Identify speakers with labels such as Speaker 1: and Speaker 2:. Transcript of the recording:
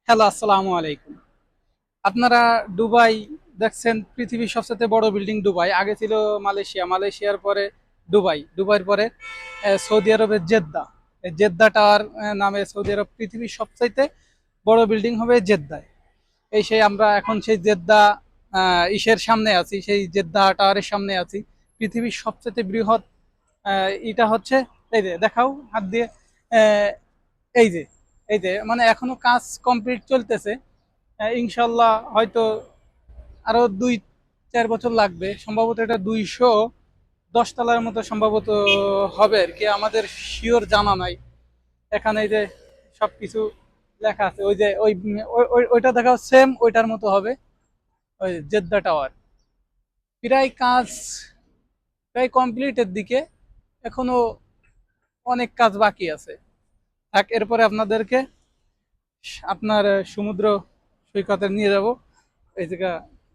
Speaker 1: Hello, আসসালামু আলাইকুম। আপনারা দুবাই দেখছেন, পৃথিবীর সবচেয়ে বড় বিল্ডিং দুবাই। আগে ছিল মালয়েশিয়া, মালয়েশিয়ার পরে দুবাই, দুবাইয়ের পরে সৌদি আরবের জেদ্দা। এই জেদ্দা টাওয়ার নামে সৌদি আরব পৃথিবীর সবচাইতে বড় বিল্ডিং হবে জেদ্দায়। এই সেই আমরা এখন সেই জেদ্দা ইসের সামনে আছি, সেই জেদ্দা টাওয়ারের সামনে আছি। পৃথিবীর সবচেয়ে বৃহৎ এটা হচ্ছে, এই যে দেখাও হাত দিয়ে, আহ, এই যে এই যে মানে এখনো কাজ কমপ্লিট চলতেছে। ইনশাল্লাহ হয়তো আরো 2-4 বছর লাগবে, সম্ভবত এটা 210 তলার মতো সম্ভবত হবে আর কি, আমাদের শিওর জানা নাই। এখানে এই যে সবকিছু লেখা আছে, ওই যে ওইটা দেখাও, সেম ওইটার মতো হবে। ওই জেদ্দা টাওয়ার প্রায় কাজ প্রায় কমপ্লিটের দিকে, এখনো অনেক কাজ বাকি আছে। থাক, এরপরে আপনাদেরকে আপনার সমুদ্র সৈকতে নিয়ে যাব। এই জায়গা